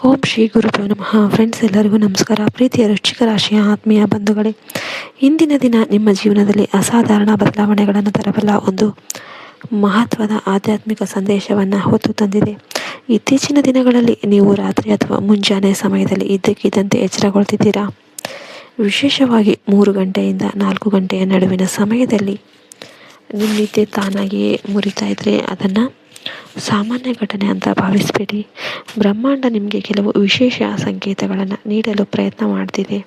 ಓಂ ಶ್ರೀ ಗುರುಭ್ಯೋ ನಮಃ. ಫ್ರೆಂಡ್ಸ್, ಎಲ್ಲರಿಗೂ ನಮಸ್ಕಾರ. ಪ್ರೀತಿಯ ವೃಶ್ಚಿಕ ರಾಶಿಯ ಆತ್ಮೀಯ ಬಂಧುಗಳೇ, ಇಂದಿನ ದಿನ ನಿಮ್ಮ ಜೀವನದಲ್ಲಿ ಅಸಾಧಾರಣ ಬದಲಾವಣೆಗಳನ್ನು ತರಬಲ್ಲ ಒಂದು ಮಹತ್ವದ ಆಧ್ಯಾತ್ಮಿಕ ಸಂದೇಶವನ್ನು ಹೊತ್ತು ತಂದಿದೆ. ಇತ್ತೀಚಿನ ದಿನಗಳಲ್ಲಿ ನೀವು ರಾತ್ರಿ ಅಥವಾ ಮುಂಜಾನೆ ಸಮಯದಲ್ಲಿ ಇದ್ದಕ್ಕಿದ್ದಂತೆ ಎಚ್ಚರಗೊಳ್ತಿದ್ದೀರಾ. ವಿಶೇಷವಾಗಿ 3 ಗಂಟೆಯಿಂದ 4 ಗಂಟೆಯ ನಡುವಿನ ಸಮಯದಲ್ಲಿ ನಿಮ್ಮ ನಿದ್ದೆ ತಾನಾಗಿಯೇ ಮುರಿತಾ ಇದ್ದರೆ ಅದನ್ನು ಸಾಮಾನ್ಯ ಘಟನೆ ಅಂತ ಭಾವಿಸಬೇಡಿ. ಬ್ರಹ್ಮಾಂಡ ನಿಮಗೆ ಕೆಲವು ವಿಶೇಷ ಸಂಕೇತಗಳನ್ನು ನೀಡಲು ಪ್ರಯತ್ನ ಮಾಡ್ತಿದೆ.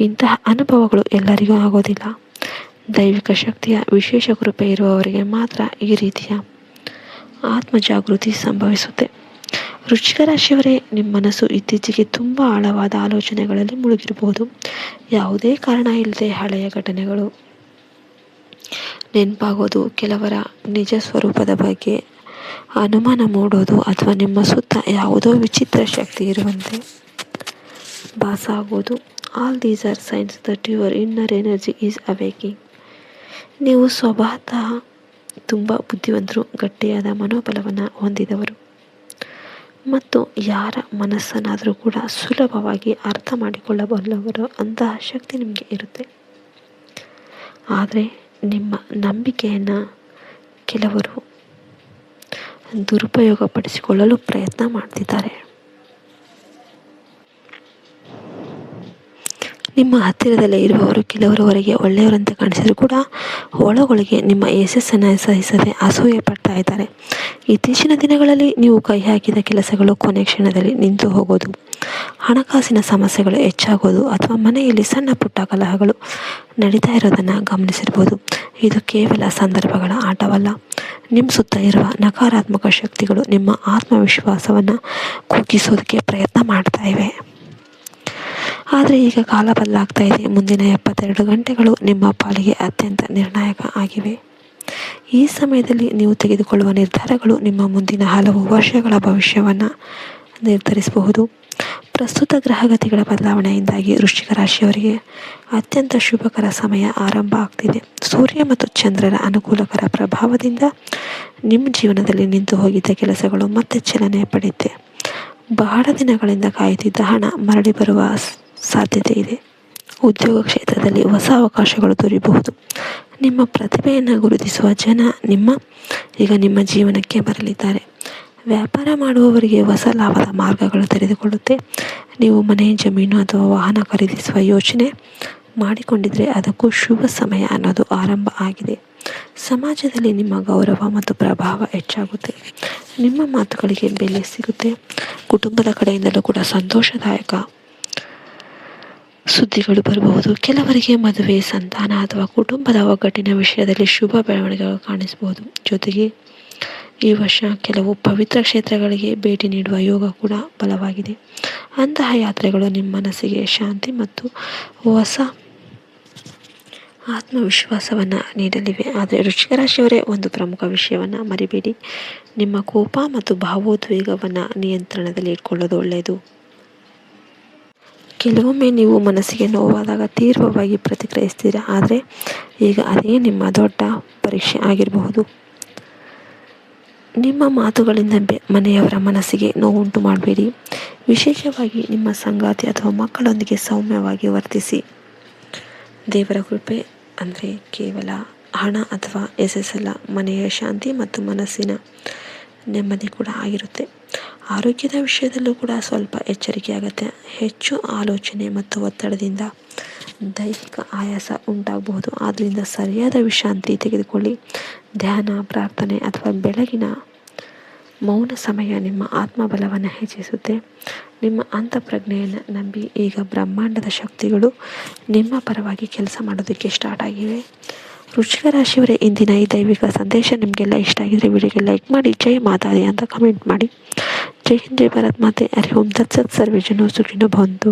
ಇಂತಹ ಅನುಭವಗಳು ಎಲ್ಲರಿಗೂ ಆಗೋದಿಲ್ಲ. ದೈವಿಕ ಶಕ್ತಿಯ ವಿಶೇಷ ಕೃಪೆ ಇರುವವರಿಗೆ ಮಾತ್ರ ಈ ರೀತಿಯ ಆತ್ಮಜಾಗೃತಿ ಸಂಭವಿಸುತ್ತೆ. ವೃಶ್ಚಿಕ ರಾಶಿಯವರೇ, ನಿಮ್ಮ ಮನಸ್ಸು ಇತ್ತೀಚೆಗೆ ತುಂಬ ಆಳವಾದ ಆಲೋಚನೆಗಳಲ್ಲಿ ಮುಳುಗಿರಬಹುದು. ಯಾವುದೇ ಕಾರಣ ಇಲ್ಲದೆ ಹಳೆಯ ಘಟನೆಗಳು ನೆನಪಾಗೋದು, ಕೆಲವರ ನಿಜ ಸ್ವರೂಪದ ಬಗ್ಗೆ ಅನುಮಾನ ಮೂಡೋದು, ಅಥವಾ ನಿಮ್ಮ ಸುತ್ತ ಯಾವುದೋ ವಿಚಿತ್ರ ಶಕ್ತಿ ಇರುವಂತೆ ಭಾಸ ಆಗೋದು. All these are signs that your inner energy is awakening. ನೀವು ಸ್ವಭಾವತಃ ತುಂಬ ಬುದ್ಧಿವಂತರು, ಗಟ್ಟಿಯಾದ ಮನೋಬಲವನ್ನು ಹೊಂದಿದವರು ಮತ್ತು ಯಾರ ಮನಸ್ಸನ್ನಾದರೂ ಕೂಡ ಸುಲಭವಾಗಿ ಅರ್ಥ ಮಾಡಿಕೊಳ್ಳಬಲ್ಲವರು. ಅಂತಹ ಶಕ್ತಿ ನಿಮಗೆ ಇರುತ್ತೆ. ಆದರೆ ನಿಮ್ಮ ನಂಬಿಕೆಯನ್ನು ಕೆಲವರು ದುರುಪಯೋಗಪಡಿಸಿಕೊಳ್ಳಲು ಪ್ರಯತ್ನ ಮಾಡ್ತಿದ್ದಾರೆ. ನಿಮ್ಮ ಹತ್ತಿರದಲ್ಲೇ ಇರುವವರು ಕೆಲವರವರೆಗೆ ಒಳ್ಳೆಯವರಂತೆ ಕಾಣಿಸಿದರೂ ಕೂಡ ಒಳಗೊಳಗೆ ನಿಮ್ಮ ಯಶಸ್ಸನ್ನು ಸಹಿಸದೆ ಅಸೂಯೆ ಪಡ್ತಾ ಇದ್ದಾರೆ. ಇತ್ತೀಚಿನ ದಿನಗಳಲ್ಲಿ ನೀವು ಕೈ ಹಾಕಿದ ಕೆಲಸಗಳು ಕೊನೆ ಕ್ಷಣದಲ್ಲಿ ನಿಂತು ಹೋಗೋದು, ಹಣಕಾಸಿನ ಸಮಸ್ಯೆಗಳು ಹೆಚ್ಚಾಗೋದು, ಅಥವಾ ಮನೆಯಲ್ಲಿ ಸಣ್ಣ ಪುಟ್ಟ ಕಲಹಗಳು ನಡೀತಾ ಇರೋದನ್ನು ಗಮನಿಸಿರ್ಬೋದು. ಇದು ಕೇವಲ ಸಂದರ್ಭಗಳ ಆಟವಲ್ಲ. ನಿಮ್ಮ ಸುತ್ತ ಇರುವ ನಕಾರಾತ್ಮಕ ಶಕ್ತಿಗಳು ನಿಮ್ಮ ಆತ್ಮವಿಶ್ವಾಸವನ್ನು ಕುಗ್ಗಿಸೋದಕ್ಕೆ ಪ್ರಯತ್ನ ಮಾಡ್ತಾ ಇವೆ. ಆದರೆ ಈಗ ಕಾಲ ಬದಲಾಗ್ತಾ ಇದೆ. ಮುಂದಿನ 72 ಗಂಟೆಗಳು ನಿಮ್ಮ ಪಾಲಿಗೆ ಅತ್ಯಂತ ನಿರ್ಣಾಯಕ ಆಗಿವೆ. ಈ ಸಮಯದಲ್ಲಿ ನೀವು ತೆಗೆದುಕೊಳ್ಳುವ ನಿರ್ಧಾರಗಳು ನಿಮ್ಮ ಮುಂದಿನ ಹಲವು ವರ್ಷಗಳ ಭವಿಷ್ಯವನ್ನು ನಿರ್ಧರಿಸಬಹುದು. ಪ್ರಸ್ತುತ ಗ್ರಹಗತಿಗಳ ಬದಲಾವಣೆಯಿಂದಾಗಿ ವೃಶ್ಚಿಕ ರಾಶಿಯವರಿಗೆ ಅತ್ಯಂತ ಶುಭಕರ ಸಮಯ ಆರಂಭ ಆಗ್ತಿದೆ. ಸೂರ್ಯ ಮತ್ತು ಚಂದ್ರರ ಅನುಕೂಲಕರ ಪ್ರಭಾವದಿಂದ ನಿಮ್ಮ ಜೀವನದಲ್ಲಿ ನಿಂತು ಹೋಗಿದ್ದ ಕೆಲಸಗಳು ಮತ್ತೆ ಚಲನೆ ಪಡೆಯುತ್ತೆ. ಬಹಳ ದಿನಗಳಿಂದ ಕಾಯುತ್ತಿದ್ದ ಹಣ ಮರಳಿ ಬರುವ ಸಾಧ್ಯತೆ ಇದೆ. ಉದ್ಯೋಗ ಕ್ಷೇತ್ರದಲ್ಲಿ ಹೊಸ ಅವಕಾಶಗಳು ದೊರೆಯಬಹುದು. ನಿಮ್ಮ ಪ್ರತಿಭೆಯನ್ನು ಗುರುತಿಸುವ ಜನ ಈಗ ನಿಮ್ಮ ಜೀವನಕ್ಕೆ ಬರಲಿದ್ದಾರೆ. ವ್ಯಾಪಾರ ಮಾಡುವವರಿಗೆ ಹೊಸ ಲಾಭದ ಮಾರ್ಗಗಳು ತೆರೆದುಕೊಳ್ಳುತ್ತೆ. ನೀವು ಮನೆ, ಜಮೀನು ಅಥವಾ ವಾಹನ ಖರೀದಿಸುವ ಯೋಚನೆ ಮಾಡಿಕೊಂಡಿದ್ರೆ ಅದಕ್ಕೂ ಶುಭ ಸಮಯ ಅನ್ನೋದು ಆರಂಭ ಆಗಿದೆ. ಸಮಾಜದಲ್ಲಿ ನಿಮ್ಮ ಗೌರವ ಮತ್ತು ಪ್ರಭಾವ ಹೆಚ್ಚಾಗುತ್ತೆ. ನಿಮ್ಮ ಮಾತುಗಳಿಗೆ ಬೆಲೆ ಸಿಗುತ್ತೆ. ಕುಟುಂಬದ ಕಡೆಯಿಂದಲೂ ಕೂಡ ಸಂತೋಷದಾಯಕ ಸುದ್ದಿಗಳು ಬರಬಹುದು. ಕೆಲವರಿಗೆ ಮದುವೆ, ಸಂತಾನ ಅಥವಾ ಕುಟುಂಬದ ಒಗ್ಗಟ್ಟಿನ ವಿಷಯದಲ್ಲಿ ಶುಭ ಬೆಳವಣಿಗೆಗಳು ಕಾಣಿಸಬಹುದು. ಜೊತೆಗೆ ಈ ವರ್ಷ ಕೆಲವು ಪವಿತ್ರ ಕ್ಷೇತ್ರಗಳಿಗೆ ಭೇಟಿ ನೀಡುವ ಯೋಗ ಕೂಡ ಬಲವಾಗಿದೆ. ಅಂತಹ ಯಾತ್ರೆಗಳು ನಿಮ್ಮ ಮನಸ್ಸಿಗೆ ಶಾಂತಿ ಮತ್ತು ಹೊಸ ಆತ್ಮವಿಶ್ವಾಸವನ್ನು ನೀಡಲಿವೆ. ಆದರೆ ವೃಶ್ಚಿಕ ರಾಶಿಯವರೇ, ಒಂದು ಪ್ರಮುಖ ವಿಷಯವನ್ನು ಮರಿಬೇಡಿ. ನಿಮ್ಮ ಕೋಪ ಮತ್ತು ಭಾವೋದ್ವೇಗವನ್ನು ನಿಯಂತ್ರಣದಲ್ಲಿ ಇಟ್ಕೊಳ್ಳೋದು ಒಳ್ಳೆಯದು. ಕೆಲವೊಮ್ಮೆ ನೀವು ಮನಸ್ಸಿಗೆ ನೋವಾದಾಗ ತೀವ್ರವಾಗಿ ಪ್ರತಿಕ್ರಿಯಿಸ್ತೀರಾ. ಆದರೆ ಈಗ ಅದೇ ನಿಮ್ಮ ದೊಡ್ಡ ಪರೀಕ್ಷೆ ಆಗಿರಬಹುದು. ನಿಮ್ಮ ಮಾತುಗಳಿಂದ ಮನೆಯವರ ಮನಸ್ಸಿಗೆ ನೋವುಂಟು ಮಾಡಬೇಡಿ. ವಿಶೇಷವಾಗಿ ನಿಮ್ಮ ಸಂಗಾತಿ ಅಥವಾ ಮಕ್ಕಳೊಂದಿಗೆ ಸೌಮ್ಯವಾಗಿ ವರ್ತಿಸಿ. ದೇವರ ಕೃಪೆ ಅಂದರೆ ಕೇವಲ ಹಣ ಅಥವಾ ಯಶಸ್ಸಲ್ಲ, ಮನೆಯ ಶಾಂತಿ ಮತ್ತು ಮನಸ್ಸಿನ ನೆಮ್ಮದಿ ಕೂಡ ಆಗಿರುತ್ತೆ. ಆರೋಗ್ಯದ ವಿಷಯದಲ್ಲೂ ಕೂಡ ಸ್ವಲ್ಪ ಎಚ್ಚರಿಕೆ ಆಗುತ್ತೆ. ಹೆಚ್ಚು ಆಲೋಚನೆ ಮತ್ತು ಒತ್ತಡದಿಂದ ದೈಹಿಕ ಆಯಾಸ ಉಂಟಾಗಬಹುದು. ಆದ್ದರಿಂದ ಸರಿಯಾದ ವಿಶ್ರಾಂತಿ ತೆಗೆದುಕೊಳ್ಳಿ. ಧ್ಯಾನ, ಪ್ರಾರ್ಥನೆ ಅಥವಾ ಬೆಳಗಿನ ಮೌನ ಸಮಯ ನಿಮ್ಮ ಆತ್ಮಬಲವನ್ನು ಹೆಚ್ಚಿಸುತ್ತೆ. ನಿಮ್ಮ ಅಂತಃಪ್ರಜ್ಞೆಯನ್ನು ನಂಬಿ. ಈಗ ಬ್ರಹ್ಮಾಂಡದ ಶಕ್ತಿಗಳು ನಿಮ್ಮ ಪರವಾಗಿ ಕೆಲಸ ಮಾಡೋದಕ್ಕೆ ಸ್ಟಾರ್ಟ್ ಆಗಿವೆ. ವೃಶ್ಚಿಕ ರಾಶಿಯವರೇ, ಇಂದಿನ ಈ ದೈವಿಕ ಸಂದೇಶ ನಿಮಗೆಲ್ಲ ಇಷ್ಟ ಆಗಿದ್ರೆ ವಿಡಿಯೋಗೆ ಲೈಕ್ ಮಾಡಿ, ಜೈ ಮಾತಾದಿ ಅಂತ ಕಮೆಂಟ್ ಮಾಡಿ. ಜೈ ಹಿಂದ್, ಜೈ ಭಾರತ್ ಮಾತೆ. ಹರಿ ಓಂ ತತ್ಸತ್. ಸರ್ವೇ ಜನೋ ಸುಖಿನೋ ಭವಂತು.